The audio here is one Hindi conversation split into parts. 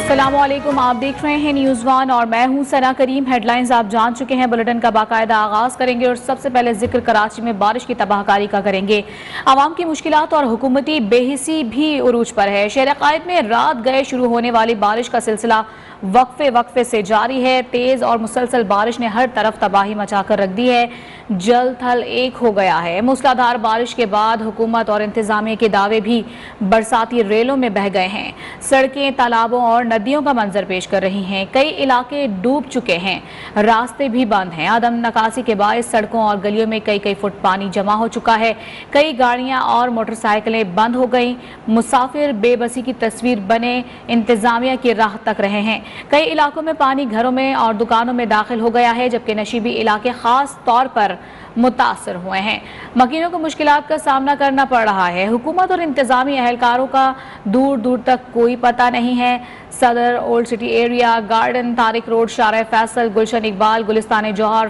अस्सलामुअलैकुम, आप देख रहे हैं न्यूज़ वन और मैं हूं सना करीम। हेडलाइंस आप जान चुके हैं, बुलेटिन का बाकायदा आगाज करेंगे और सबसे पहले जिक्र कराची में बारिश की तबाहकारी का करेंगे। आवाम की मुश्किलात और हुकूमती बेहिसी भी उरूज पर है। शहर कायद में रात गए शुरू होने वाली बारिश का सिलसिला वक्फे से जारी है। तेज और मुसलसल बारिश ने हर तरफ तबाही मचाकर रख दी है। जल थल एक हो गया है। मूसलाधार बारिश के बाद हुकूमत और इंतजामिया के दावे भी बरसाती रेलों में बह गए हैं। सड़कें तालाबों और नदियों का मंजर पेश कर रही हैं। कई इलाके डूब चुके हैं, रास्ते भी बंद हैं। आदम नकासी के बायस सड़कों और गलियों में कई फुट पानी जमा हो चुका है। कई गाड़ियां और मोटरसाइकिलें बंद हो गई। मुसाफिर बेबसी की तस्वीर बने इंतजामिया की राह तक रहे हैं। कई इलाकों में पानी घरों में और दुकानों में दाखिल हो गया है, जबकि नशीबी इलाके खास तौर पर मुतासर हुए हैं। मकीनों को मुश्किलात का सामना करना पड़ रहा है। हुकूमत और इंतजामी एहलकारों का दूर दूर तक कोई पता नहीं है। सदर, old city area, garden, Tariq road, शारा फैसल, गुलशन इकबाल, गुलिस्तान जौहर,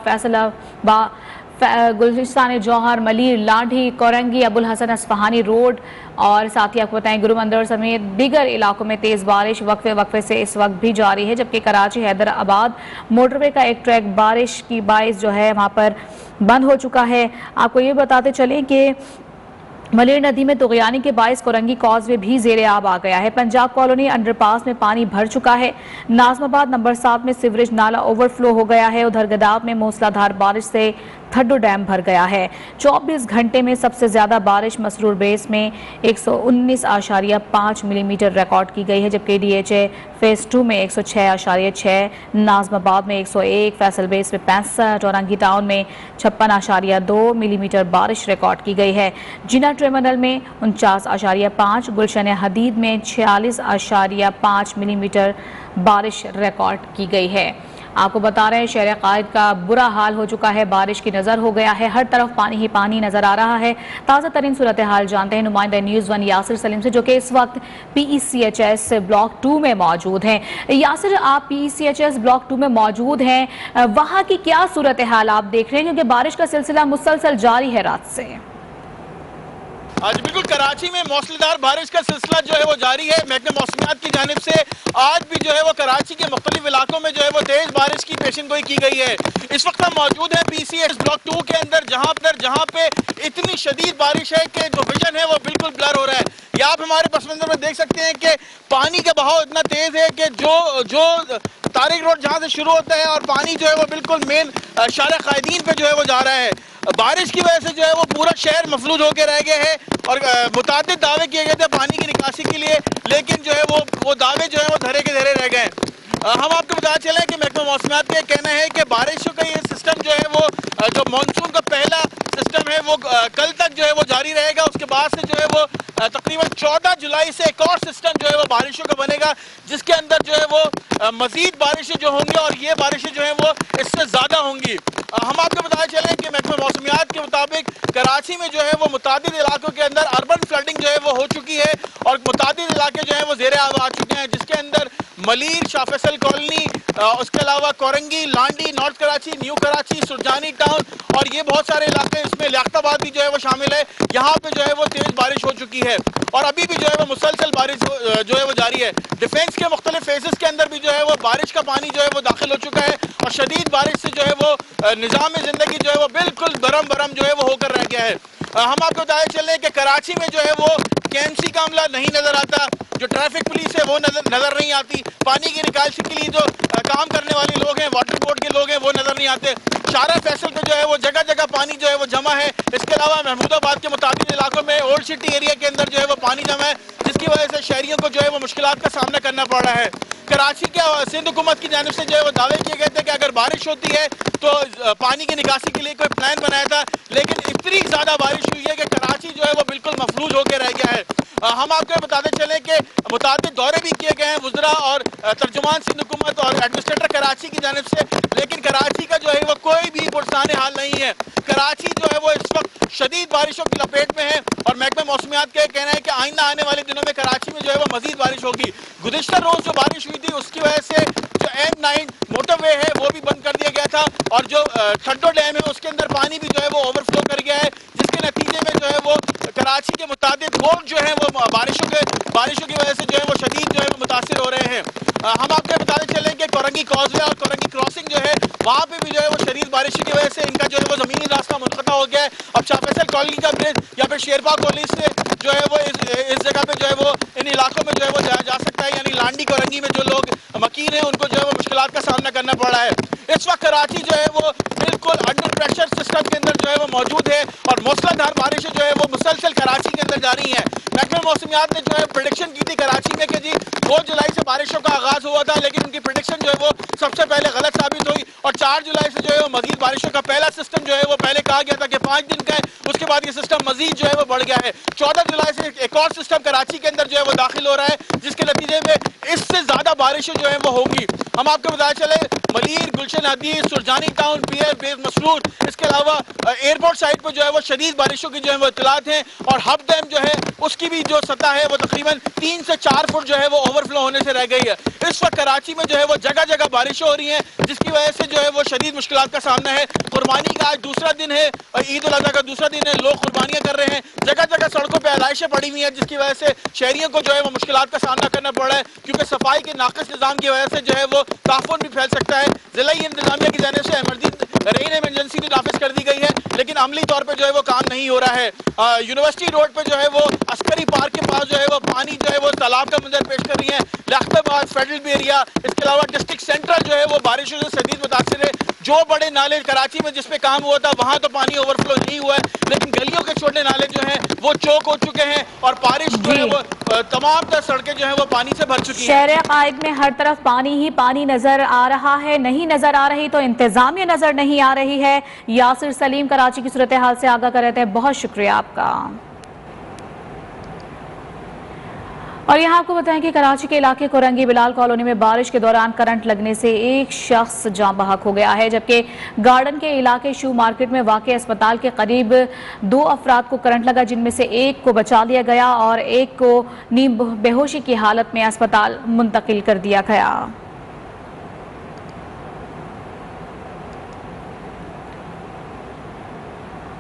गुलिस्तान जौहर, मलिर, लाठी, कोरंगी, अबुल हसन अस्फहानी रोड और साथ ही आपको बताएं गुरुमंदिर समेत दीगर इलाकों में तेज बारिश वक्फे से इस वक्त भी जारी है। जबकि कराची हैदराबाद मोटरवे का एक ट्रैक बारिश की बाइस जो है वहां पर बंद हो चुका है। आपको ये बताते चलें कि मलेर नदी में तुगयानी के बायस कोरंगी कॉजवे भी जेरे आब आ गया है। पंजाब कॉलोनी अंडरपास में पानी भर चुका है। नाजमाबाद नंबर 7 में सीवरेज नाला ओवरफ्लो हो गया है। उधर गदाब में मूसलाधार बारिश से थड्डो डैम भर गया है। 24 घंटे में सबसे ज्यादा बारिश मसरूर बेस में 119.5 मिलीमीटर रिकॉर्ड की गई है, जबकि डीएचए फेज 2 में 106.6, नाजमाबाद में 101, फैसल बेस में 65 और अंगी टाउन में 56.2 मिलीमीटर बारिश रिकॉर्ड की गई है। जिना टर्मिनल में 49.5, गुलशन हदीद में 46.5 मिलीमीटर बारिश रिकॉर्ड की गई है। आपको बता रहे हैं शहर कायद का बुरा हाल हो चुका है। बारिश की नजर हो गया है, हर तरफ पानी ही पानी नजर आ रहा है। ताज़ा तरीन सूरत हाल जानते हैं नुमाइंदा न्यूज़ वन यासिर सलीम से, जो कि इस वक्त PECHS ब्लॉक 2 में मौजूद हैं। यासिर, आप PECHS ब्लॉक 2 में मौजूद हैं, वहाँ की क्या सूरत हाल आप देख रहे हैं, क्योंकि बारिश का सिलसिला मुसलसल जारी है रात से? आज बिल्कुल कराची में मौसलाधार बारिश का सिलसिला जो है वो जारी है। महकमे मौसमियात की जानिब से आज भी जो है वो कराची के मुख्तलिफ इलाकों में जो है वो तेज बारिश की पेशिनगोई की गई है। इस वक्त हम मौजूद हैं PECHS ब्लॉक 2 के अंदर, जहां पे इतनी शदीद बारिश है कि जो विजन है वो बिल्कुल ब्लर हो रहा है। या आप हमारे पस मंजर में देख सकते हैं कि पानी का बहाव इतना तेज है कि जो तारिक रोड जहाँ से शुरू होता है और पानी जो है वो बिल्कुल मेन शारा कायदीन पे जो है वो जा रहा है। बारिश की वजह से जो है वो पूरा शहर मफलूज होकर रह गया है और मुतादिद दावे किए गए थे पानी की निकासी के लिए, लेकिन जो है वो दावे जो है वो धरे के धरे रह गए। हम आपको बता चलें कि महकमा मौसमियात का कहना है कि बारिशों का ये सिस्टम जो है वो जो मानसून का पहला सिस्टम है वो कल तक जो है वो जारी रहेगा। उसके बाद से जो है वो तकरीबन 14 जुलाई से एक और सिस्टम जो है वो बारिशों का बनेगा, जिसके अंदर जो है वो मजीद बारिशें जो होंगी और ये बारिशें जो है वो इससे ज़्यादा होंगी। हम आपको बताया चलें कि महकमा मौसमियात के मुताबिक कराची में जो है वो मुतादिद इलाकों के अंदर अर्बन फ्लडिंग जो है वो हो चुकी है और मुतादिद इलाके जो है वो ज़ेरे आब आ चुके हैं, जिसके अंदर मलीर, शाह फैसल कॉलोनी, उसके अलावा Korangi, Landhi, north Karachi, new Karachi, Surjani town और ये बहुत सारे इलाके, इसमें लियाकताबाद भी जो है वो शामिल है। यहाँ पे जो है वो तेज बारिश हो चुकी है और अभी भी जो है वो मुसलसल बारिश जो है वो जारी है। डिफेंस के मुख्तलिफ फेजेस के अंदर भी जो है वो बारिश का पानी जो है वो दाखिल हो चुका है और शदीद बारिश से जो है वो निज़ाम ज़िंदगी जो है वो बिल्कुल बरम जो है वो होकर रह गया है। हम आपको बताए चलें कि कराची में जो है वो KMC का अमला नहीं नजर आता, जो ट्रैफिक पुलिस है वो नजर नहीं आती, पानी की निकासी के लिए जो काम करने वाले लोग हैं, वाटर बोर्ड के लोग हैं, वो नजर नहीं आते। शारा फैसल पे जो है वो जगह जगह पानी जो है वो जमा है। इसके अलावा महमूदाबाद के मुताबिक इलाकों में ओल्ड सिटी एरिया के अंदर जो है वो पानी जमा है, जिसकी वजह से शहरियों को जो है वो मुश्किलात का सामना करना पड़ रहा है। कराची के सिंध हुकूमत की जानिब से जो है वो दावे किए गए थे कि अगर बारिश होती है तो पानी की निकासी के लिए कोई प्लान बनाया था, लेकिन इतनी ज़्यादा बारिश हुई है कि कराची जो है वो बिल्कुल मफलूज होकर रह गया है। हम आपको बताते चलें कि मुतादिद दौरे भी किए गए हैं वुज़रा और तर्जुमान सिंध हुकूमत और एडमिनिस्ट्रेटर कराची की जानिब से, लेकिन कराची का जो है वो कोई भी पुरसाने हाल नहीं है। कराची जो है वो इस वक्त शदीद बारिशों की लपेट में है और महकमे मौसमियात का कहना है कि आइंदा आने वाले दिनों में कराची में जो है वो मजीद बारिश होगी। गुज़िश्ता रोज़ जो बारिश हुई थी उसकी वजह से जो M9 मोटरवे है वो भी बंद कर दिया गया था और जो थड्डो डैम है उसके अंदर पानी भी जो है वो ओवरफ्लो कर गया है, जिसके नतीजे में जो है वो कराची के मुताबिक लोग जो है वो बारिशों की वजह से जो है वो शदीद जो है वो मुतासिर हो रहे हैं। हम आपको बताते चले कि कोरंगी कॉजवे और कोरंगी क्रॉसिंग जो है वहाँ पे भी जो है वो शदीद बारिश की वजह से इनका जो है वो ज़मीनी रास्ता मुनक़ता हो गया है। अब शाह फैसल कॉलोनी का ब्रिज या फिर शेरबाग कॉलोनी से जो है वो इस जगह पे जो है वो इन इलाकों में जो है वो जाया जा सकता है, यानी लांडी कोरंगी में जो लोग मकीन है उनको जो है वो मुश्किलात का सामना करना पड़ रहा है। इस वक्त कराची जो है वो बिल्कुल अंडर प्रेशर सिस्टम के अंदर जो है वो मौजूद है और मूसलाधार बारिशें जो है वो मुसलसल कराची के अंदर जारी हैं। महकमा मौसमियात ने जो है प्रेडिक्शन की थी कराची में कि जी 2 जुलाई से बारिशों का आगाज हुआ था, लेकिन उनकी प्रेडिक्शन जो है वो सबसे पहले गलत साबित हुई और 4 जुलाई से जो है वो मजीद बारिशों का पहला सिस्टम जो है वो पहले कहा गया था कि 5 दिन का है, उसके बाद ये सिस्टम मजीद जो है वो बढ़ गया है। 14 जुलाई से एक और सिस्टम कराची के अंदर जो है वो दाखिल हो रहा है, जिसके नतीजे में इससे ज्यादा बारिशें जो है वो होंगी। हम आपको बताया चले मलीर, गुलशन हदीस, Surjani town, PL, base Masroor, इसके अलावा एयरपोर्ट साइड पर जो है वो शदीद बारिशों की जो है वो इत्तलात हैं और हब डैम जो है उसकी भी जो सतह है वो तकरीबन 3 से 4 फुट जो है वो ओवरफ्लो होने से रह गई है। इस वक्त कराची में जो है वो जगह जगह बारिशें हो रही हैं, जिसकी वजह से जो है वो शदीद मुश्किलात का सामना है। कुर्बानी का आज दूसरा दिन है और ईद उल अज़हा का दूसरा दिन है, लोग कुर्बानियां कर रहे हैं, जगह जगह सड़कों पर आलाइशें पड़ी हुई हैं, जिसकी वजह से शहरियों को जो है वो मुश्किलात का सामना करना पड़ रहा है, क्योंकि सफाई के नाक़िस निज़ाम की वजह से जो है वो ताफुन भी फैल सकता है। जिला इंतजामिया की जानिब से रेन इमरजेंसी भी नाफिज कर दी गई है, लेकिन अमली तौर पर जो है वो काम नहीं हो रहा है। यूनिवर्सिटी रोड पर जो है वो अस्करी पार्क के पास जो है वो पानी जो है वो तालाब का मंजर पेश कर रही है। लाख्ताबाद, फेडरल बी एरिया, इसके अलावा डिस्ट्रिक्ट सेंट्रल जो है वो बारिशों से शदीद मुतासिर है। जो बड़े नाले कराची में जिस पे काम हुआ था वहां तो पानी ओवरफ्लो नहीं हुआ है, लेकिन गलियों के छोटे नाले जो हैं वो चौक हो चुके हैं और बारिश जो है वो तमाम सड़कें जो है वो पानी से भर चुकी हैं। शहर कायद में हर तरफ पानी ही पानी नजर आ रहा है, नहीं नजर आ रही तो इंतजामिया नजर नहीं आ रही है। यासिर सलीम कराची की सूरत हाल से आगाह कर रहे थे, बहुत शुक्रिया आपका। और यहाँ आपको बताएं कि कराची के इलाके कोरंगी बिलाल कॉलोनी में बारिश के दौरान करंट लगने से एक शख्स जाँ बहक हो गया है, जबकि गार्डन के इलाके शू मार्केट में वाक़ अस्पताल के करीब 2 अफराद को करंट लगा, जिनमें से एक को बचा लिया गया और एक को नीम बेहोशी की हालत में अस्पताल मुंतकिल कर दिया गया।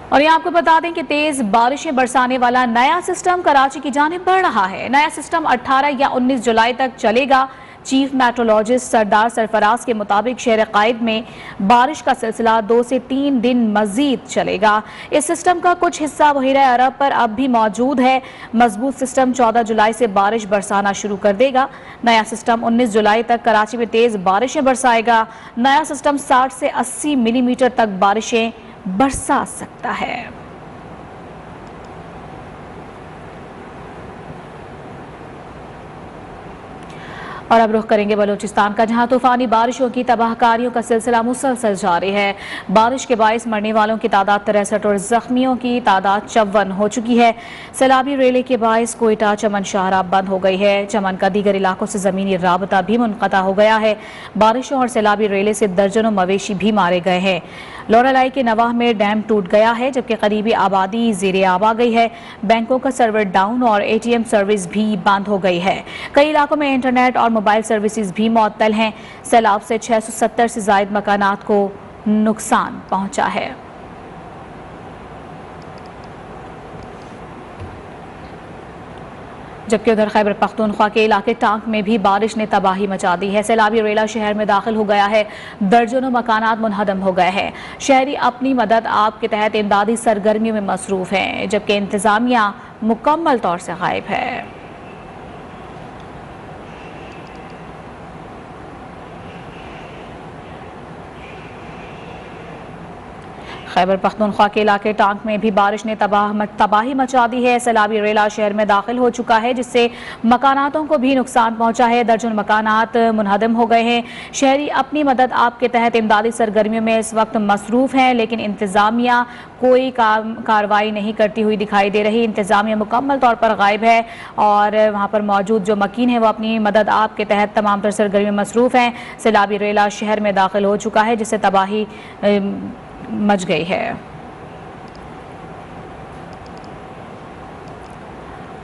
और यहाँ आपको बता दें कि तेज बारिशें बरसाने वाला नया सिस्टम कराची की जानिब बढ़ रहा है। नया सिस्टम 18 या 19 जुलाई तक चलेगा। चीफ मेट्रोलॉजिस्ट सरदार सरफराज के मुताबिक शहर कायद में बारिश का सिलसिला 2 से 3 दिन मजीद चलेगा। इस सिस्टम का कुछ हिस्सा बहिरा अरब पर अब भी मौजूद है। मजबूत सिस्टम 14 जुलाई से बारिश बरसाना शुरू कर देगा। नया सिस्टम 19 जुलाई तक कराची में तेज बारिशें बरसाएगा। नया सिस्टम 60 से 80 मिलीमीटर तक बारिशें बरसा सकता है। और अब रुख करेंगे बलूचिस्तान का, जहां तूफानी बारिशों की तबाहकारियों का सिलसिला मुसलसल जारी है। बारिश के बायस मरने वालों की तादाद 63 और जख्मियों की तादाद 54 हो चुकी है। सैलाबी रेले के बायस कोयटा चमन शाहराह बंद हो गई है। चमन का दीगर इलाकों से ज़मीनी राबता भी मुनक़ता हो गया है। बारिशों और सैलाबी रेले से दर्जनों मवेशी भी मारे गए हैं। लोरालाई के नवाह में डैम टूट गया है, जबकि करीबी आबादी ज़ेरे आब आ गई है। बैंकों का सर्वर डाउन और ATM सर्विस भी बंद हो गई है। कई इलाकों में इंटरनेट और मोबाइल सर्विसेज भी मुअत्तल हैं। सैलाब से 670 से ज़ायद मकानात को नुकसान पहुंचा है। जबकि उधर खैबर पख्तूनख्वा के इलाके टांक में भी बारिश ने तबाही मचा दी है। सैलाबी रेला शहर में दाखिल हो गया है। दर्जनों मकानात मुनहदम हो गए हैं। शहरी अपनी मदद आप के तहत इमदादी सरगर्मियों में मसरूफ हैं, जबकि इंतजामिया मुकम्मल तौर से गायब है। खैबर पख्तूनख्वा के इलाके टांक में भी बारिश ने तबाही मचा दी है। सैलाबी रेला शहर में दाखिल हो चुका है, जिससे मकानातों को भी नुकसान पहुंचा है। दर्जन मकानात मुनहदम हो गए हैं। शहरी अपनी मदद आप के तहत इमदादी सरगर्मियों में इस वक्त मसरूफ हैं, लेकिन इंतजामिया कोई कार्रवाई नहीं करती हुई दिखाई दे रही। इंतजामिया मुकम्मल तौर पर गायब है और वहाँ पर मौजूद जो मकीन है वो अपनी मदद आप के तहत तमाम तर सरगर्मियों में मसरूफ हैं। सैलाबी रेला शहर में दाखिल हो चुका है, जिससे तबाही मच गई है।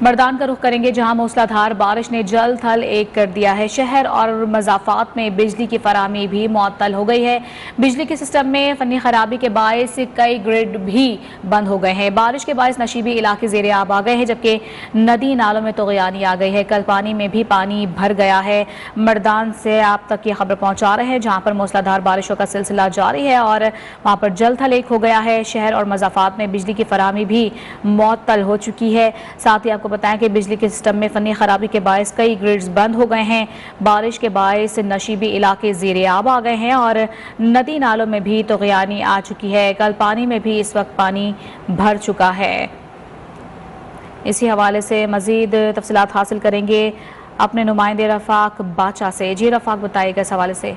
मर्दान का रुख करेंगे, जहां मूसलाधार बारिश ने जल थल एक कर दिया है। शहर और मज़ाफ़ात में बिजली की फराहमी भी मुअत्तल हो गई है। बिजली के सिस्टम में फनी खराबी के बायस कई ग्रिड भी बंद हो गए हैं। बारिश के बायस नशीबी इलाके ज़ेरे आब आ गए हैं, जबकि नदी नालों में तुग़यानी आ गई है। कल पानी में भी पानी भर गया है। मर्दान से आप तक ये खबर पहुंचा रहे हैं, जहां पर मूसलाधार बारिशों का सिलसिला जारी है और वहां पर जल थल एक हो गया है। शहर और मज़ाफ़ात में बिजली की फराहमी भी मुअत्तल हो चुकी है। साथ ही आपको बताएं कि बिजली के सिस्टम में फनी खराबी के बायस कई ग्रिड्स बंद हो गए हैं। बारिश के बायस नशीबी इलाके ज़ेरे आब आ गए हैं और नदी नालों में भी तुग़यानी आ चुकी है। कल पानी में भी इस वक्त पानी भर चुका है। इसी हवाले से मज़ीद तफसीलात हासिल करेंगे अपने नुमाइंदे रफ़ाक बाचा से। जी रफ़ाक, बताइएगा इस हवाले से।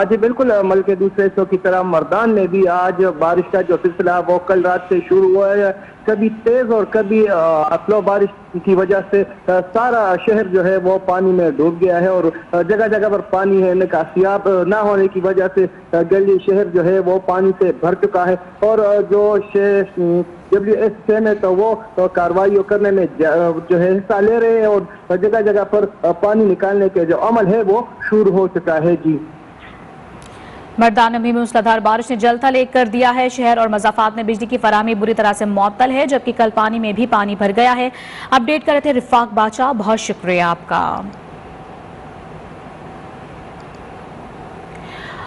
जी बिल्कुल, मुल्क के दूसरे हिस्सों की तरह मर्दान में भी आज बारिश का जो सिलसिला वो कल रात से शुरू हुआ है। कभी तेज और कभी स्लो बारिश की वजह से सारा शहर जो है वो पानी में डूब गया है और जगह जगह पर पानी है। निकासियाब ना होने की वजह से गली शहर जो है वो पानी से भर चुका है और जो WSA में तो वो कार्रवाई करने में जो है हिस्सा ले रहे हैं और जगह जगह पर पानी निकालने के जो अमल है वो शुरू हो चुका है। जी, मर्दान में भी मूसलाधार बारिश ने जल थल एक कर दिया है। शहर और मज़ाफ़ात में बिजली की फराहमी बुरी तरह से मुअत्तल है, जबकि कल पानी में भी पानी भर गया है। अपडेट कर रहे थे रफ़ाक बाचा, बहुत शुक्रिया आपका।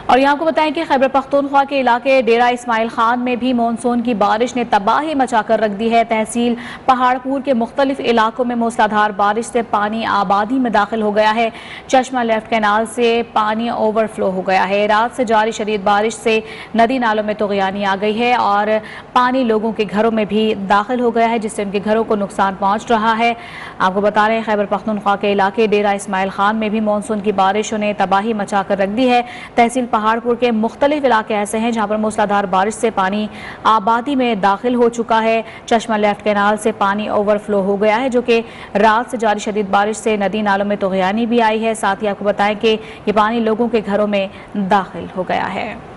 और यहाँ को बताएं कि खैबर पख्तूनख्वा के इलाके डेरा इस्माइल खान में भी मानसून की बारिश ने तबाही मचाकर रख दी है। तहसील पहाड़पुर के मुख्तलिफ इलाकों में मूसलाधार बारिश से पानी आबादी में दाखिल हो गया है। चश्मा लेफ्ट कैनाल से पानी ओवरफ्लो हो गया है। रात से जारी शदीद बारिश से नदी नालों में तुग़यानी आ गई है और पानी लोगों के घरों में भी दाखिल हो गया है, जिससे उनके घरों को नुकसान पहुँच रहा है। आपको बता रहे हैं खैबर पख्तूनख्वा के इलाके डेरा इस्माइल खान में भी मानसून की बारिशों ने तबाही मचाकर रख दी है। तहसील पहाड़पुर के मुख्तलिफ इलाके ऐसे हैं जहां पर मूसलाधार बारिश से पानी आबादी में दाखिल हो चुका है। चश्मा लेफ्ट कैनाल से पानी ओवरफ्लो हो गया है, जो कि रात से जारी शदीद बारिश से नदी नालों में तुग़यानी भी आई है। साथ ही आपको बताएं कि ये पानी लोगों के घरों में दाखिल हो गया है।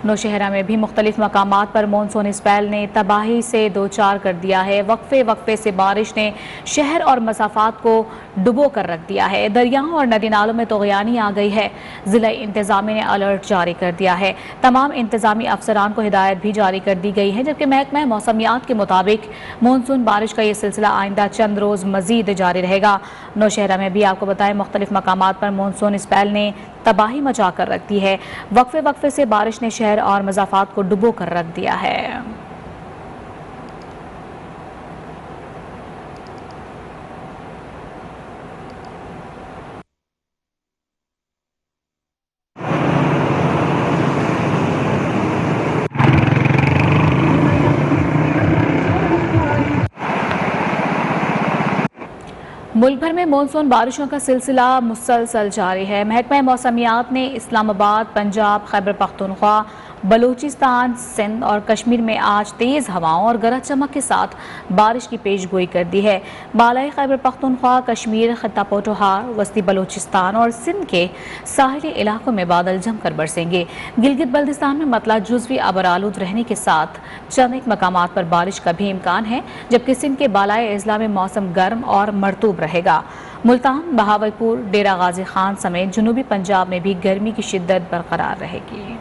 नौशहरा में भी मुख्तलिफ मकामात पर मानसून स्पेल ने तबाही से दो चार कर दिया है। वक्फे वक्फे से बारिश ने शहर और मसाफात को डुबो कर रख दिया है। दरियाओं और नदी नालों में तुग़यानी आ गई है। ज़िला इंतज़ामिया ने अलर्ट जारी कर दिया है। तमाम इंतज़ामी अफसरान को हिदायत भी जारी कर दी गई है, जबकि महकमा मौसमियात के मुताबिक मानसून बारिश का ये सिलसिला आइंदा चंद रोज़ मज़ीद जारी रहेगा। नौशहरा में भी आपको बताएं मुख्तलिफ मकामात पर मानसून स्पेल ने तबाही मचा कर रख दी है। वक्फे वक्फे से बारिश ने शहर और मज़ाफ़ात को डुबो कर रख दिया है। मुल्क भर में मानसून बारिशों का सिलसिला मुसलसल जारी है। महकमा मौसमियात ने इस्लामाबाद, पंजाब, खैबर पख्तूनख्वा, बलूचिस्तान, सिंध और कश्मीर में आज तेज़ हवाओं और गरज चमक के साथ बारिश की पेशगोई कर दी है। बालाई खैबर पख्तूनख्वा, कश्मीर, खित्ता पोठोहार, वस्ती बलूचिस्तान और सिंध के साहिली इलाकों में बादल जमकर बरसेंगे। गिलगित बल्तिस्तान में मतला जुज़वी अबरालूद रहने के साथ चंद एक मकामात पर बारिश का भी इम्कान है, जबकि सिंध के बालाई अजला में मौसम गर्म और मरतूब रहेगा। मुल्तान, बहावलपुर, डेरा गाजी खान समेत जनूबी पंजाब में भी गर्मी की शिद्दत बरकरार रहेगी।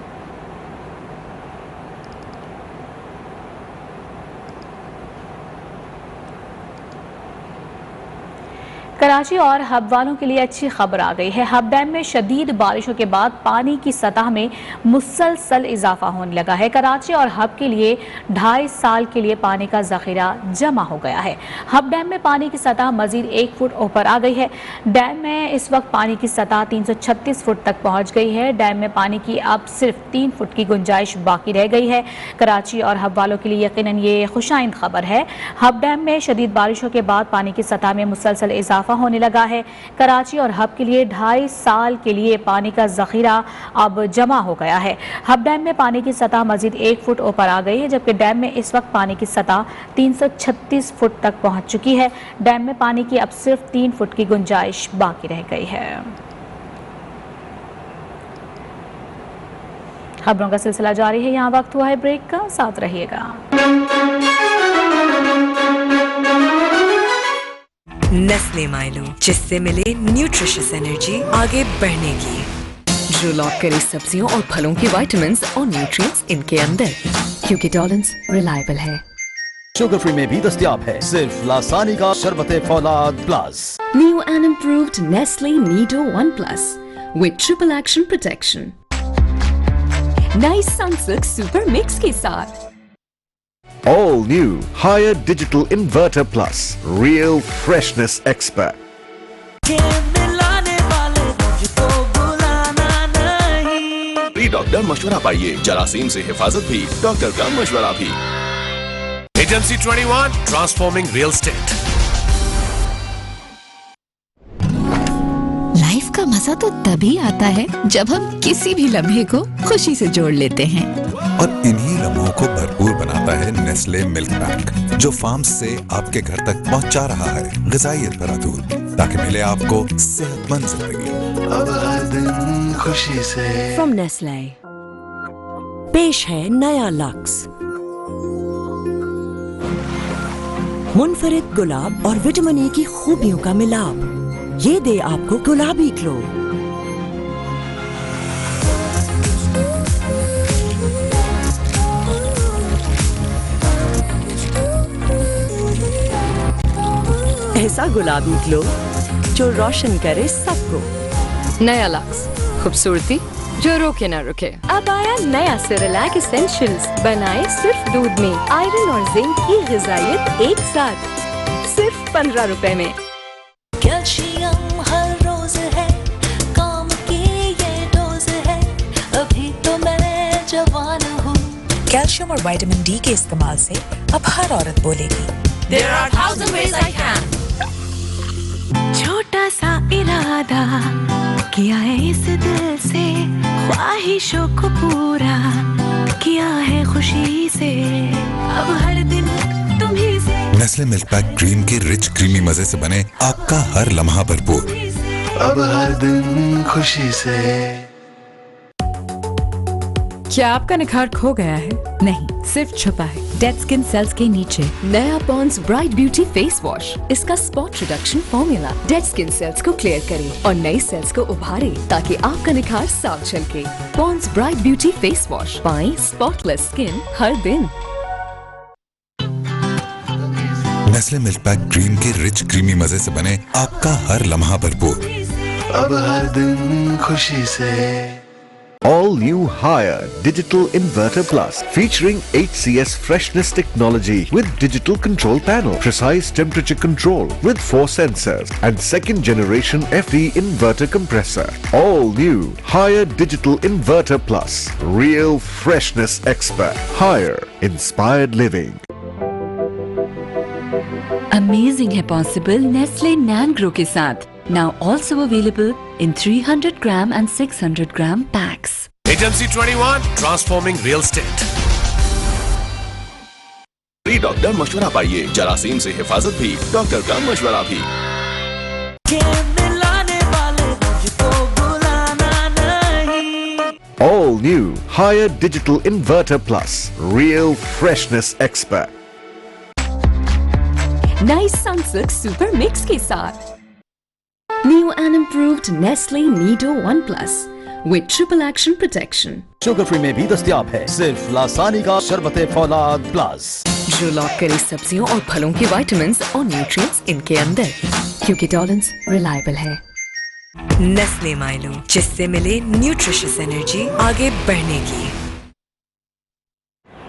कराची और हब वालों के लिए अच्छी खबर आ गई है। हब डैम में शदीद बारिशों के बाद पानी की सतह में मुसलसल इजाफा होने लगा है। कराची और हब के लिए 2.5 साल के लिए पानी का जखीरा जमा हो गया है। हब डैम में पानी की सतह मजीद 1 फुट ऊपर आ गई है। डैम में इस वक्त पानी की सतह 336 फुट तक पहुंच गई है। डैम में पानी की अब सिर्फ 3 फुट की गुंजाइश बाकी रह गई है। कराची और हब वालों के लिए यकीनन ये खुशाइंद खबर है। हब डैम में शदीद बारिशों के बाद पानी की सतह में मुसलसल इजाफा होने लगा है। कराची और हब के लिए 2.5 साल के लिए पानी का जखीरा अब जमा हो गया है। हब डैम में पानी की सतह मजीद 1 फुट ऊपर आ गई है, जबकि डैम में इस वक्त पानी की सतह 336 फुट तक पहुंच चुकी है। डैम में पानी की अब सिर्फ 3 फुट की गुंजाइश बाकी रह गई है। खबरों का सिलसिला जारी है, यहाँ वक्त हुआ है ब्रेक का, साथ रहिएगा। नेस्ले माइलो, जिससे मिले न्यूट्रिशियस एनर्जी आगे बढ़ने की, जो लॉक करे सब्जियों और फलों की विटामिन्स और न्यूट्रिएंट्स इनके अंदर, क्योंकि टॉलरेंस रिलायबल है। शुगर फ्री में भी दस्तयाब है सिर्फ लासानी का शरबत फौलाद plus. New and improved Nestle Nido One Plus with triple action protection. Nice Sunsilk Super Mix के साथ। All new higher digital inverter plus real freshness expert. Doctor मशवरा पाइए, जरासीम से हिफाजत भी, डॉक्टर का मशवरा भी। Agency 21 transforming real estate. Life का मजा तो तभी आता है जब हम किसी भी लम्हे को खुशी से जोड़ लेते हैं, और इन्हीं लम्हों को भरपूर बनाता है नेस्ले मिल्क पैक, जो फार्म से आपके घर तक पहुंचा रहा है ग़िज़ाइयत भरा दूध, ताकि मिले आपको सेहतमंद जिंदगी। अब हर दिन खुशी से। From Nestle पेश है नया लक्स, मुनफरिद गुलाब और विटामिन ए की खूबियों का मिलाप, ये दे आपको गुलाबी ग्लो। ऐसा गुलाबी ग्लो जो रोशन करे सबको। नया लक्स, खूबसूरती जो रोके ना रुके। अब आया नया सेरेलैक एसेंशियल्स, बनाए सिर्फ दूध में, आयरन और जिंक की ग़िज़ाइयत एक साथ, सिर्फ 15 रुपए में। कैल्शियम हर रोज है, काम की ये डोज है, अभी तो मैं जवान हूँ। कैल्शियम और विटामिन डी के इस्तेमाल से अब हर औरत बोलेगी, There are 1000 ways I can। छोटा सा इरादा किया है इस दिल से, ख्वाहिशों को पूरा किया है खुशी से, अब हर दिन तुम्ही से। नेस्ले मिल्क पैक क्रीम के रिच क्रीमी मजे से बने आपका हर लम्हा भरपूर। अब हर दिन खुशी से। क्या आपका निखार खो गया है? नहीं, सिर्फ छुपा है डेड स्किन सेल्स के नीचे। नया Pond's bright beauty face wash, इसका spot reduction formula dead skin cells को क्लियर करे और नई सेल्स को उभारे, ताकि आपका निखार साफ झलके। Pond's bright beauty face wash, पाएं स्पॉटलेस स्किन हर दिन। नेस्ले मिल्क पैक क्रीम के रिच क्रीमी मजे से बने आपका हर लम्हा भरपूर। अब हर दिन खुशी से। All new higher digital inverter plus featuring HCS freshness technology with digital control panel, precise temperature control with 4 sensors and second generation FE inverter compressor. All new higher digital inverter plus real freshness expert. Higher inspired living. Amazing है पॉसिबल नेस्ले नैन ग्रो के साथ, now also available in 300 gram and 600 gram packs. Agency 21 transforming real estate. Doctor मशवरा पाइए, जरासीम से हिफाजत भी, डॉक्टर का मशवरा भी। All new higher digital inverter plus real freshness expert. Nice Sunsilk Super Mix के साथ। New and improved Nestle Nido One Plus with triple action protection. Sugar free में भी दस्तयाब है सिर्फ लासानी का शरबत फौलाद प्लस, जो लॉक करे सब्जियों और फलों की विटामिन्स और न्यूट्रिएंट्स इनके अंदर, क्योंकि टॉलरेंस रिलायबल है। नेस्ले माइलो, जिससे मिले न्यूट्रिशियस एनर्जी आगे बढ़ने की।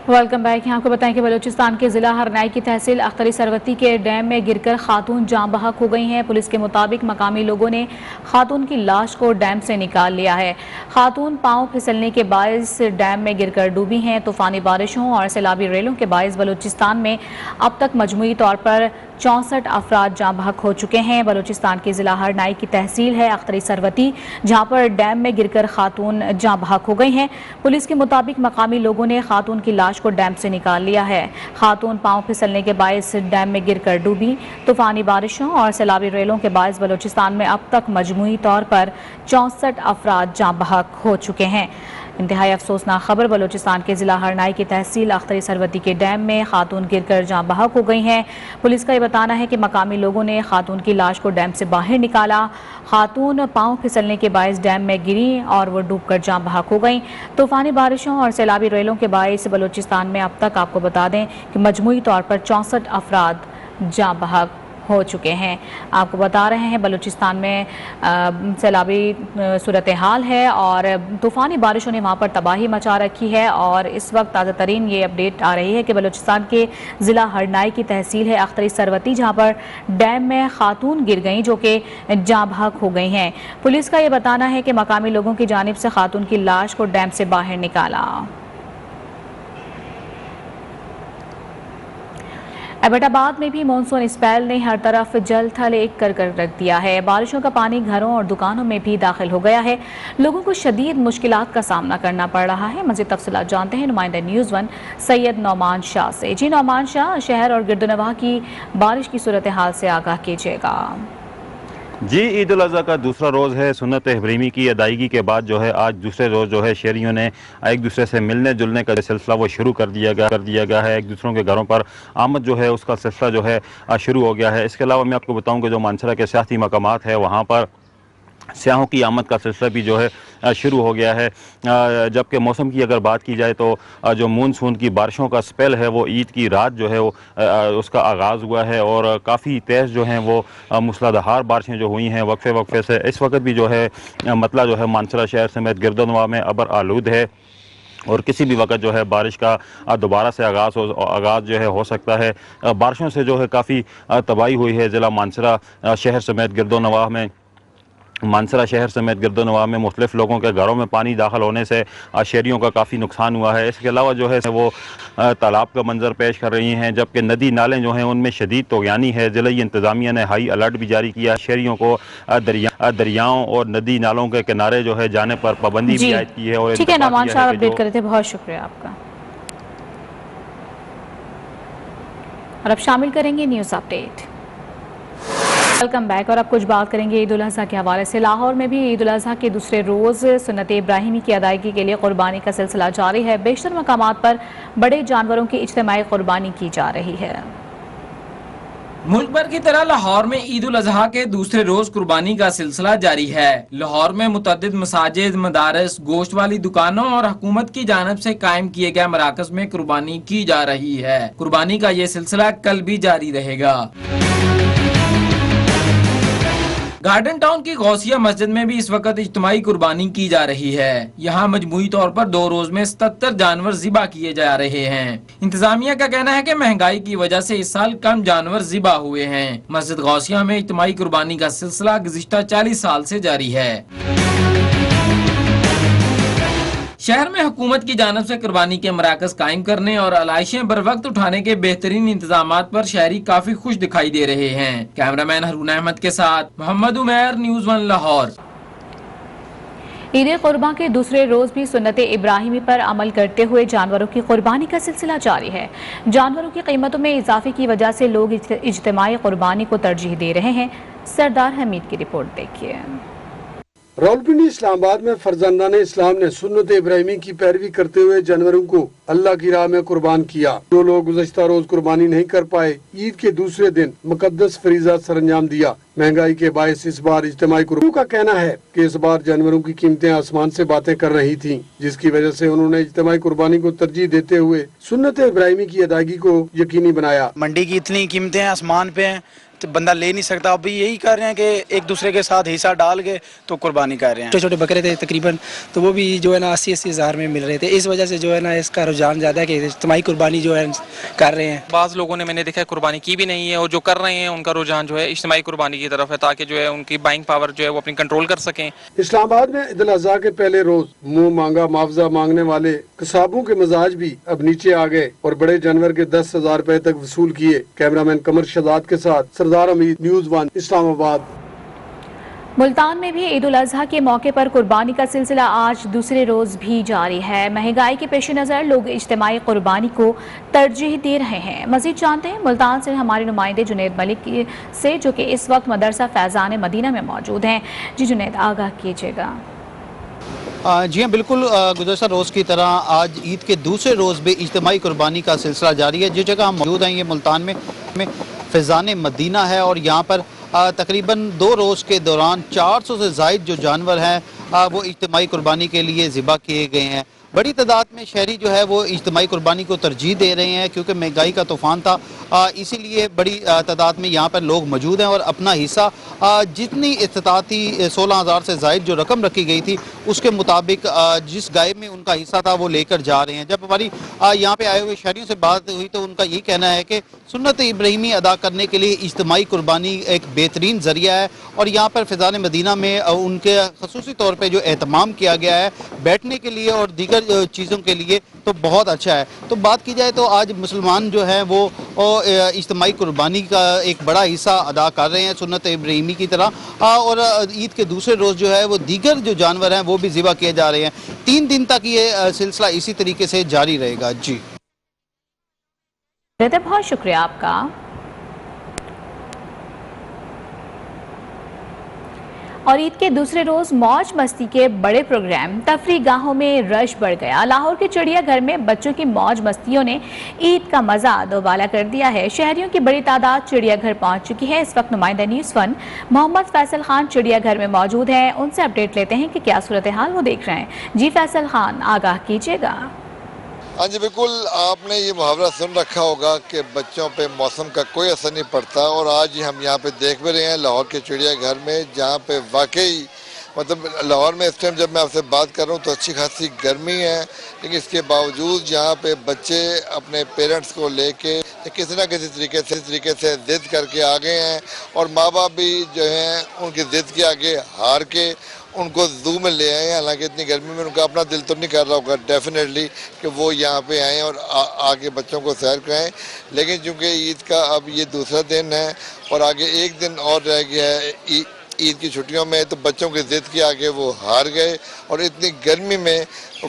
Welcome back. यहाँ आपको बताएं कि बलूचिस्तान के जिला हरनाई की तहसील अख्तरी सरवती के डैम में गिरकर खातून जाँ बहक हो गई हैं। पुलिस के मुताबिक मकामी लोगों ने खातून की लाश को डैम से निकाल लिया है। खातून पांव फिसलने के बायस डैम में गिरकर डूबी हैं। तूफानी बारिशों और सैलाबी रेलों के बायस बलूचिस्तान में अब तक मजमूई तौर पर 64 अफराद जाँ बहक हो चुके हैं। बलूचिस्तान के जिला हरनाई की तहसील है अख्तरी सरवती, जहाँ पर डैम में गिरकर खातून जाँ बहक हो गई हैं। पुलिस के मुताबिक मकामी लोगों ने खातून की लाश को डैम से निकाल लिया है। खातून पांव फिसलने के बायस डैम में गिरकर डूबी। तूफानी बारिशों और सैलाबी रेलों के बायस बलूचिस्तान में अब तक मजमूई तौर पर 64 अफराद जाँ बहक हो चुके हैं। इंतहाई अफसोसनाक खबर बलूचिस्तान के जिला हरनाई की तहसील अख्तरी सरवती के डैम में खातून गिरकर जाँ बहक हो गई हैं। पुलिस का ये बताना है कि मकामी लोगों ने खातून की लाश को डैम से बाहर निकाला। खातून पांव फिसलने के बायस डैम में गिरी और वो डूबकर जाँ बहक हो गई। तूफानी बारिशों और सैलाबी रेलों के बायस बलूचिस्तान में अब तक आपको बता दें कि मजमूई तौर पर 64 अफराद जाँ बहक हो चुके हैं। आपको बता रहे हैं बलूचिस्तान में सैलाबी सूरत हाल है और तूफ़ानी बारिशों ने वहाँ पर तबाही मचा रखी है। और इस वक्त ताज़ा तरीन ये अपडेट आ रही है कि बलूचिस्तान के ज़िला हरनाई की तहसील है अख्तरी सरवती, जहाँ पर डैम में खातून गिर गई जो कि जाँ बहक हो गई हैं। पुलिस का ये बताना है कि मकामी लोगों की जानिब से खातून की लाश को डैम से बाहर निकाला। एबटाबाद में भी मानसून स्पेल ने हर तरफ जल थल एक कर रख दिया है। बारिशों का पानी घरों और दुकानों में भी दाखिल हो गया है। लोगों को शदीद मुश्किलात का सामना करना पड़ रहा है। मज़ीद तफसीलात जानते हैं नुमाइंदा न्यूज़ 1 सैयद नौमान शाह से। जी नौमान शाह, शहर और गिरदोनवाह की बारिश की सूरत हाल से आगाह कीजिएगा। जी, ईद उल अज़हा का दूसरा रोज़ है। सुन्नत इब्राहिमी की अदायगी के बाद जो है आज दूसरे रोज़ जो है शहरियों ने एक दूसरे से मिलने जुलने का सिलसिला वो शुरू कर दिया गया है। एक दूसरों के घरों पर आमद जो है उसका सिलसिला जो है शुरू हो गया है। इसके अलावा मैं आपको बताऊं कि जो मानसरा के सियासी मकामात है वहाँ पर सियाहों की आमद का सिलसिला भी जो है शुरू हो गया है। जबकि मौसम की अगर बात की जाए तो जो मानसून की बारिशों का स्पेल है वो ईद की रात जो है वो उसका आगाज़ हुआ है और काफ़ी तेज़ जो हैं वो मूसलाधार बारिशें जो हुई हैं वक्फे से। इस वक्त भी जो है मतला जो है मानसरा शहर समेत गिरदोनवाह में अबर आलूद है और किसी भी वक्त जो है बारिश का दोबारा से आगाज़ जो है हो सकता है। बारिशों से जो है काफ़ी तबाही हुई है ज़िला मानसरा शहर समेत गिरदोनवाह में। मानसरा शहर समेत गिरदोनवाह में मुख्तलिफ लोगों के घरों में पानी दाखिल होने से शहरियों का काफ़ी नुकसान हुआ है। इसके अलावा जो है वो तालाब का मंजर पेश कर रही हैं, जबकि नदी नाले जो हैं उनमें शदीद तोग़यानी है। ज़िला इंतज़ामिया ने हाई अलर्ट भी जारी किया। शहरियों को दरियाओं और नदी नालों के किनारे जो है जाने पर पाबंदी भी आयद की है। और ठीक है नौमान शाह, अपडेट कर रहे थे, बहुत शुक्रिया आपका। और अब शामिल करेंगे न्यूज़ अपडेट। वेलकम बैक और अब कुछ बात करेंगे ईद उल अज़हा के हवाले से। लाहौर में भी ईद उल अज़हा के दूसरे रोज़ सुन्नत इब्राहिमी की अदायगी के लिए कुर्बानी का सिलसिला जारी है। बेशतर मकामात पर बड़े जानवरों की इज्तिमाई कुर्बानी की जा रही है। मुल्क भर की तरह लाहौर में ईद उल अज़हा के दूसरे रोज कुर्बानी का सिलसिला जारी है। लाहौर में मुतअद्दिद मसाजिद, मदारस, गोश्त वाली दुकानों और हुकूमत की जानिब से कायम किए गए मराकज में कुर्बानी की जा रही है। कुर्बानी का ये सिलसिला कल भी जारी रहेगा। गार्डन टाउन की गौसिया मस्जिद में भी इस वक्त इज्तिमाई कुर्बानी की जा रही है। यहाँ मजमूई तौर पर 2 रोज में 77 जानवर ज़िबा किए जा रहे हैं। इंतजामिया का कहना है कि महंगाई की वजह से इस साल कम जानवर ज़िबा हुए हैं। मस्जिद गौसिया में इज्तिमाई कुर्बानी का सिलसिला गुज़िश्ता 40 साल से जारी है। शहर में हुकूमत की जानिब से कुर्बानी के मराकज कायम करने और अलाइशें बर वक्त उठाने के बेहतरीन इंतजामात पर शहरी काफी खुश दिखाई दे रहे हैं। कैमरामैन हरून अहमद के साथ मोहम्मद उमैर, न्यूज़ 1 लाहौर। ईद कुर्बान के दूसरे रोज भी सुन्नत इब्राहिमी पर अमल करते हुए जानवरों की कुर्बानी का सिलसिला जारी है। जानवरों की कीमतों में इजाफे की वजह से लोग इज्तिमाई कुर्बानी को तरजीह दे रहे हैं। सरदार हमीद की रिपोर्ट देखिए। रावलपिंडी इस्लामाबाद में फरजंदान इस्लाम ने सुन्नत इब्राहिमी की पैरवी करते हुए जानवरों को अल्लाह की राह में कुर्बान किया। जो लोग गुज़श्ता रोज कुर्बानी नहीं कर पाए, ईद के दूसरे दिन मुकद्दस फरीज़ा सरंजाम दिया। महंगाई के बायस इस बार इज्तिमाई कुर्बानी का कहना है कि इस बार जानवरों की कीमतें आसमान से बातें कर रही थीं, जिसकी वजह से उन्होंने इज्तिमाई कुर्बानी को तरजीह देते हुए सुन्नत इब्राहिमी की अदायगी को यकीनी बनाया। मंडी की इतनी कीमतें आसमान पे हैं तो बंदा ले नहीं सकता। अभी यही कर रहे हैं कि एक दूसरे के साथ हिस्सा डाल के तो कुर्बानी कर रहे हैं। छोटे छोटे बकरे थे तकरीबन, तो वो भी जो है ना 80-80 हज़ार में मिल रहे थे। इस वजह से जो है ना इसका रुझान ज़्यादा है कि इज्तिमाई कुर्बानी जो है कर रहे हैं। बाज़ लोगों ने मैंने देखा कुर्बानी की भी नहीं है और जो कर रहे हैं उनका रुझान जो है इज्तिमाई कुर्बानी की तरफ है, ताकि जो है उनकी बाइंग पावर जो है वो अपनी कंट्रोल कर सकें। इस्लामाबाद में ईद उल अज़हा के पहले रोज मुँह मांगा मुआवजा मांगने वाले कसाबों के मिजाज भी अब नीचे आ गए और बड़े जानवर के 10,000 रुपए तक वसूल किए। कैमरामैन कमर शहजाद के साथ सरदार हमीद, न्यूज़ 1 इस्लामाबाद। मुल्तान में भी ईद उल अज़हा के मौके पर कुर्बानी का सिलसिला आज दूसरे रोज भी जारी है। महंगाई के पेश नज़र लोग इज्तिमाई कुर्बानी को तरजीह दे रहे हैं। मजीद जानते हैं मुल्तान से हमारे नुमाइंदे जुनैद मलिक से, जो कि इस वक्त मदरसा फैज़ान मदीना में मौजूद हैं। जी जुनैद, आगाह कीजिएगा। जी हाँ, बिल्कुल गुज़श्ता रोज़ की तरह आज ईद के दूसरे रोज़ भी इज्तिमाई कुर्बानी का सिलसिला जारी है। जिस जगह हम मौजूद हैं ये मुल्तान में फैज़ान मदीना है और यहाँ पर तकरीबन 2 रोज़ के दौरान 400 से ज़ायद जो जानवर हैं वो इज्तिमाई कुर्बानी के लिए ज़िबा किए गए हैं। बड़ी तादाद में शहरी जो है वो इज्तिमाई कुर्बानी को तरजीह दे रहे हैं क्योंकि महंगाई का तूफ़ान था, इसीलिए बड़ी तादाद में यहाँ पर लोग मौजूद हैं और अपना हिस्सा जितनी इस्तिताती 16,000 से ज़ायद जो रकम रखी गई थी उसके मुताबिक जिस गाय में उनका हिस्सा था वो लेकर जा रहे हैं। जब हमारी यहाँ पे आए हुए शहरियों से बात हुई तो उनका ये कहना है कि सुन्नत इब्राहिमी अदा करने के लिए इज्तिमाई कुर्बानी एक बेहतरीन ज़रिया है और यहाँ पर फैज़ान मदीना में उनके ख़ुसूसी तौर पर जो एहतमाम किया गया है बैठने के लिए और दीगर चीज़ों के लिए तो बहुत अच्छा है। तो बात की जाए तो आज मुसलमान जो हैं वो इज्तिमाई कुर्बानी का एक बड़ा हिस्सा अदा कर रहे हैं सुन्नत इब्राहिमी की तरह और ईद के दूसरे रोज़ जो है वो दीगर जो जानवर हैं वो भी ज़िबा किए जा रहे हैं। 3 दिन तक ये सिलसिला इसी तरीके से जारी रहेगा। जी बहुत शुक्रिया आपका। और ईद के दूसरे रोज मौज मस्ती के बड़े प्रोग्राम तफरी गाहों में रश बढ़ गया। लाहौर के चिड़ियाघर में बच्चों की मौज मस्तियों ने ईद का मजा दोबाला कर दिया है। शहरियों की बड़ी तादाद चिड़ियाघर पहुंच चुकी है। इस वक्त नुमाइंदा न्यूज़ 1 मोहम्मद फैसल खान चिड़ियाघर में मौजूद हैं। उनसे अपडेट लेते हैं कि क्या सूरत हाल वो देख रहे हैं। जी फैसल खान, आगाह कीजिएगा। हाँ जी बिल्कुल, आपने ये मुहावरा सुन रखा होगा कि बच्चों पे मौसम का कोई असर नहीं पड़ता और आज हम यहाँ पे देख भी रहे हैं लाहौर के चिड़ियाघर में, जहाँ पे वाकई मतलब लाहौर में इस टाइम जब मैं आपसे बात कर रहा हूँ तो अच्छी खासी गर्मी है, लेकिन इसके बावजूद यहाँ पे बच्चे अपने पेरेंट्स को लेके किसी न किसी तरीके से जिद करके आ गए हैं और माँ बाप भी जो हैं उनकी जिद के आगे हार के उनको ज़ू में ले आए हैं। हालांकि इतनी गर्मी में उनका अपना दिल तो नहीं कर रहा होगा डेफिनेटली कि वो यहाँ पे आएँ और आगे बच्चों को सैर कराएं, लेकिन चूँकि ईद का अब ये दूसरा दिन है और आगे एक दिन और रह गया है ईद की छुट्टियों में, तो बच्चों की ज़िद के आगे वो हार गए और इतनी गर्मी में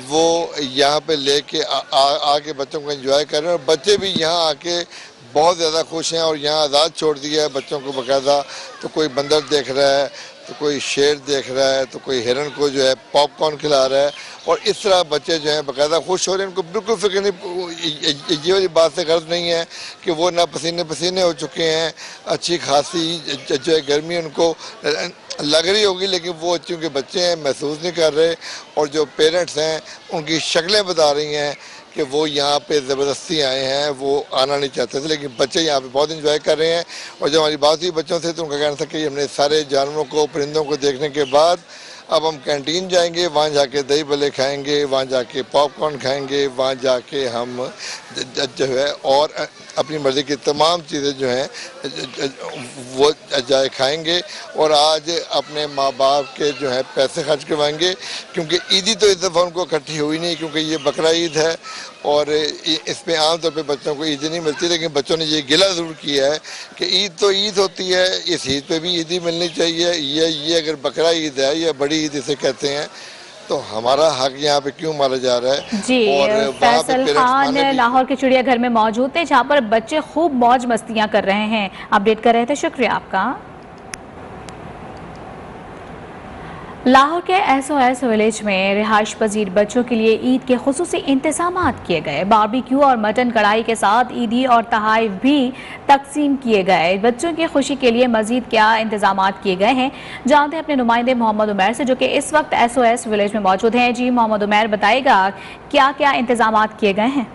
वो यहाँ पे लेके आके बच्चों को एंजॉय कर रहे हैं और बच्चे भी यहाँ आके बहुत ज़्यादा खुश हैं और यहाँ आज़ाद छोड़ दिया है बच्चों को बाकायदा। तो कोई बंदर देख रहा है, तो कोई शेर देख रहा है, तो कोई हिरन को जो है पॉपकॉर्न खिला रहा है और इस तरह बच्चे जो हैं बाकायदा खुश हो रहे हैं। उनको बिल्कुल फिक्र नहीं, ये वाली बात से गर्ज नहीं है कि वो ना पसीने हो चुके हैं, अच्छी खासी जो है गर्मी उनको लग रही होगी, लेकिन वो चूँकि बच्चे हैं महसूस नहीं कर रहे और जो पेरेंट्स हैं उनकी शक्लें बता रही हैं कि वो यहाँ पे ज़बरदस्ती आए हैं, वो आना नहीं चाहते थे, लेकिन बच्चे यहाँ पे बहुत एंजॉय कर रहे हैं। और जब हमारी बात हुई बच्चों से तो उनका कहना था कि हमने सारे जानवरों को परिंदों को देखने के बाद अब हम कैंटीन जाएंगे, वहाँ जाके दही भल्ले खाएंगे, वहाँ जाके पॉपकॉर्न खाएंगे, वहाँ जाके हम जो है और अपनी मर्ज़ी की तमाम चीज़ें जो हैं वो जाए खाएंगे और आज अपने माँ बाप के जो है पैसे खर्च करवाएंगे, क्योंकि ईदी तो इस दफ़ा उनको इकट्ठी हुई नहीं क्योंकि ये बकरा ईद है और इसमें आमतौर पे बच्चों को ईद नहीं मिलती, लेकिन बच्चों ने ये गिला ज़रूर किया है कि ईद तो ईद होती है, इस ईद पे भी ईदी मिलनी चाहिए। ये अगर बकरा ईद है या बड़ी ईद इसे कहते हैं तो हमारा हक यहाँ पे क्यों मारा जा रहा है। जी, और फैसल खान लाहौर के चिड़ियाघर में मौजूद थे जहाँ पर बच्चे खूब मौज मस्तियाँ कर रहे हैं। अपडेट कर रहे थे, शुक्रिया आपका। लाहौर के SOS विलेज में रिहाइश पजीर बच्चों के लिए ईद के खुसूसी इंतजामात किए गए। बारबेक्यू और मटन कढ़ाई के साथ ईदी और तहाइफ भी तकसीम किए गए। बच्चों की खुशी के लिए मजीद क्या इंतजामात किए गए हैं, जानते हैं अपने नुमाइंदे मोहम्मद उमैर से जो कि इस वक्त SOS विलेज में मौजूद हैं। जी मोहम्मद उमैर, बताएगा क्या क्या इंतजामात किए गए हैं।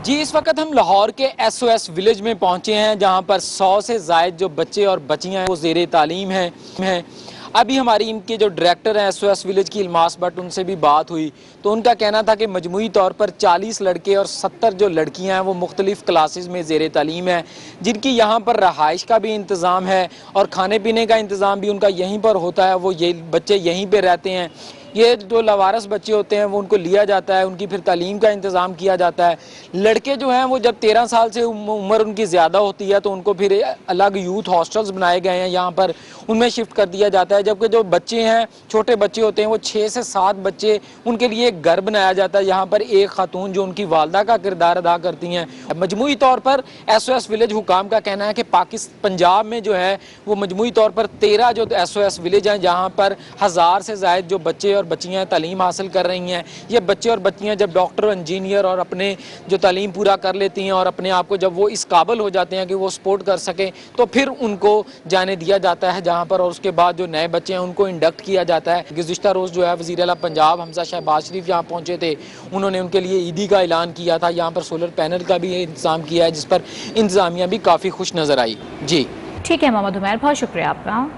जी, इस वक्त हम लाहौर के SOS विलेज में पहुंचे हैं जहां पर 100 से ज़ायद जो बच्चे और बच्चियां हैं वो ज़ेरे तालीम हैं। अभी हमारी इनके जो डायरेक्टर हैं SOS विलेज की इल्मास भट्ट, उनसे भी बात हुई तो उनका कहना था कि मजमूई तौर पर 40 लड़के और 70 जो लड़कियां हैं वो मुख्तलिफ क्लासेस में ज़ेरे तालीम है, जिनकी यहाँ पर रहाइश का भी इंतज़ाम है और खाने पीने का इंतज़ाम भी उनका यहीं पर होता है। वो ये बच्चे यहीं पर रहते हैं। ये जो लवारस बच्चे होते हैं वो उनको लिया जाता है, उनकी फिर तालीम का इंतज़ाम किया जाता है। लड़के जो हैं वो जब 13 साल से उम्र उनकी ज़्यादा होती है तो उनको फिर अलग यूथ हॉस्टल्स बनाए गए हैं, यहाँ पर उनमें शिफ्ट कर दिया जाता है। जबकि जो बच्चे हैं, छोटे बच्चे होते हैं, वो 6 से 7 बच्चे, उनके लिए एक घर बनाया जाता है। यहाँ पर एक खातून जो उनकी वालदा का किरदार अदा करती हैं। मजमूई तौर पर SOS विलेज हुकाम का कहना है कि पंजाब में जो है वो मजमूई तौर पर 13 जो SOS विलेज हैं जहाँ पर 1000 से ज़ायद जो बच्चे और बच्चियाँ तालीम हासिल कर रही हैं। ये बच्चे और बच्चियाँ जब डॉक्टर, इंजीनियर और अपने जो तालीम पूरा कर लेती हैं और अपने आप को जब वो इस काबिल हो जाते हैं कि वो सपोर्ट कर सकें, तो फिर उनको जाने दिया जाता है जहाँ पर, और उसके बाद जो नए बच्चे हैं उनको इंडक्ट किया जाता है। गुज़िश्ता रोज़ जो है वज़ीर आला पंजाब हमजा शहबाज शरीफ यहाँ पहुँचे थे, उन्होंने उनके लिए ईदी का ऐलान किया था। यहाँ पर सोलर पैनल का भी इंतज़ाम किया है जिस पर इंतज़ामिया भी काफ़ी खुश नज़र आई। जी ठीक है मोहम्मद उमैर, बहुत शुक्रिया आपका।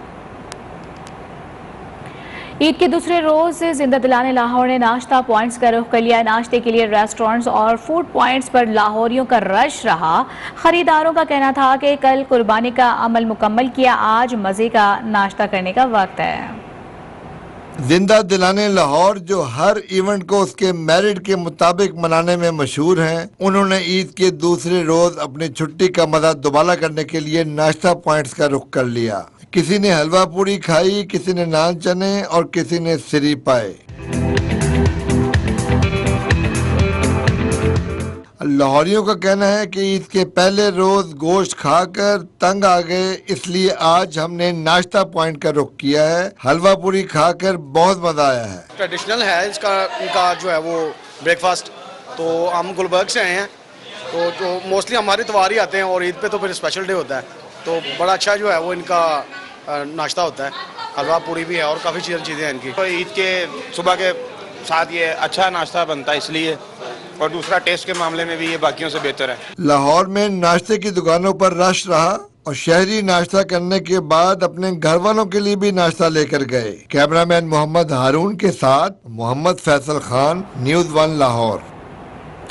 ईद के दूसरे रोज जिंदा दिलाने लाहौर ने नाश्ता पॉइंट्स का रुख कर लिया। नाश्ते के लिए रेस्टोरेंट्स और फूड पॉइंट्स पर लाहौरियों का रश रहा। खरीदारों का कहना था कि कल कुर्बानी का अमल मुकम्मल किया, आज मजे का नाश्ता करने का वक्त है। जिंदा दिलाने लाहौर जो हर इवेंट को उसके मेरिट के मुताबिक मनाने में मशहूर हैं, उन्होंने ईद के दूसरे रोज अपनी छुट्टी का मजा दोबारा करने के लिए नाश्ता पॉइंट्स का रुख कर लिया। किसी ने हलवा पूरी खाई, किसी ने नान चने और किसी ने सिरी पाए। लाहौरियों का कहना है कि ईद के पहले रोज गोश्त खाकर तंग आ गए, इसलिए आज हमने नाश्ता पॉइंट का रुख किया है। हलवा पूरी खाकर बहुत मजा आया है। ट्रेडिशनल है इसका, इनका जो है वो ब्रेकफास्ट। तो हम गुलबर्ग से आए हैं, तो जो मोस्टली हमारे त्योहार ही आते हैं और ईद पे तो फिर स्पेशल डे होता है, तो बड़ा अच्छा जो है वो इनका नाश्ता होता है। हलवा पूरी भी है और काफ़ी चीज़ें हैं इनकी। तो ईद के सुबह के साथ ये अच्छा नाश्ता बनता है इसलिए, और दूसरा टेस्ट के मामले में भी ये बाकियों से बेहतर है। लाहौर में नाश्ते की दुकानों पर रश रहा और शहरी नाश्ता करने के बाद अपने घर वालों के लिए भी नाश्ता लेकर गए। कैमरामैन मोहम्मद हारून के साथ मोहम्मद फैसल खान, न्यूज़ 1 लाहौर।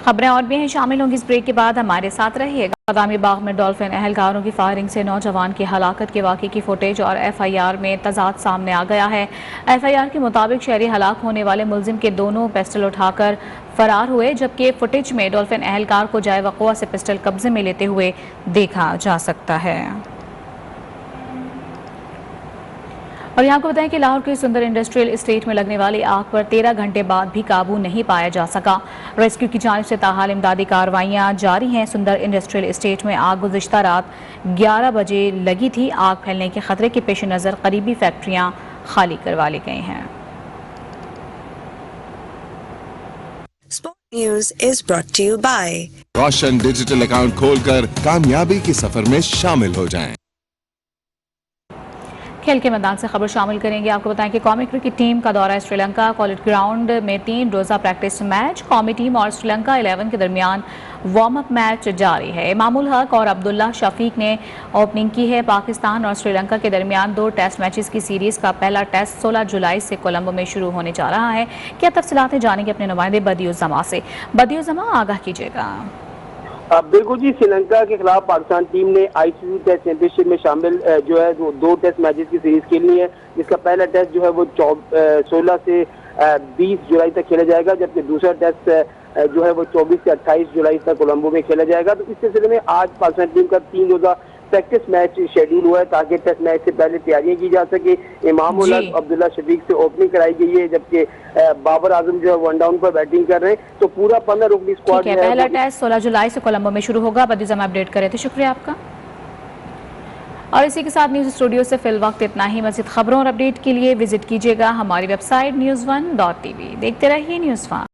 खबरें और भी हैं, शामिल होंगी इस ब्रेक के बाद, हमारे साथ रहिएगा। बादामी बाग में डॉल्फिन अहलकारों की फायरिंग से नौजवान की हलाकत के वाक़े की फुटेज और FIR में तजाद सामने आ गया है। FIR के मुताबिक शहरी हलाक होने वाले मुलजिम के दोनों पिस्टल उठाकर फरार हुए, जबकि फुटेज में डॉल्फिन अहलकार को जाए वक़ुआ से पिस्टल कब्जे में लेते हुए देखा जा सकता है। और यहाँ को बताएं कि लाहौर के सुंदर इंडस्ट्रियल एस्टेट में लगने वाली आग पर 13 घंटे बाद भी काबू नहीं पाया जा सका। रेस्क्यू की जानिब से ताहाल इमदादी कार्रवाइयाँ जारी हैं। सुंदर इंडस्ट्रियल एस्टेट में आग गुज़िश्ता रात 11 बजे लगी थी। आग फैलने के खतरे के पेश नज़र करीबी फैक्ट्रियाँ खाली करवा ली गई हैं। News is brought to you by Roshan digital account खोलकर कामयाबी के सफर में शामिल हो जाएं। खेल के मैदान से खबर शामिल करेंगे। आपको बताएं कि कौमी क्रिकेट टीम का दौरा श्रीलंका। कॉलेज ग्राउंड में 3 रोज़ा प्रैक्टिस मैच कौमी टीम और श्रीलंका 11 के दरमियान वार्म अप मैच जारी है। इमामुल हक और अब्दुल्ला शफीक ने ओपनिंग की है। पाकिस्तान और श्रीलंका के दरमियान 2 टेस्ट मैचेस की सीरीज का पहला टेस्ट 16 जुलाई से कोलंबो में शुरू होने जा रहा है। क्या तफसीलात जानेंगे अपने नुमाइंदे बदियुज़्ज़मा से। बदियुज़्ज़मा, आगाह कीजिएगा। बिल्कुल जी, श्रीलंका के खिलाफ पाकिस्तान टीम ने ICC टेस्ट चैंपियनशिप में शामिल जो है वो 2 टेस्ट मैचेस की सीरीज खेलनी है, जिसका पहला टेस्ट जो है वो 16 से 20 जुलाई तक खेला जाएगा, जबकि दूसरा टेस्ट जो है वो 24 से 28 जुलाई तक कोलंबो में खेला जाएगा। तो इस सिलसिले में आज पाकिस्तान टीम का 3 रोजा प्रैक्टिस मैच शेड्यूल हुआ है ताकि टेस्ट मैच से पहले तैयारियां की जा सके। इमामुल हक, अब्दुल्ला शफीक से ओपनिंग कराई गई है, जबकि बाबर आजम जो है 1 डाउन पर बैटिंग कर रहे हैं। तो पूरा 15 रुकनी स्क्वाड है। पहला टेस्ट 16 जुलाई से कोलंबो में शुरू होगा। बदियुज़्ज़मा अपडेट करे थे, शुक्रिया आपका। और इसी के साथ न्यूज़ स्टूडियो से फिल वक्त इतना ही। मज़ीद खबरों और अपडेट के लिए विजिट कीजिएगा हमारी वेबसाइट news1.tv। देखते रहिए न्यूज़ 1।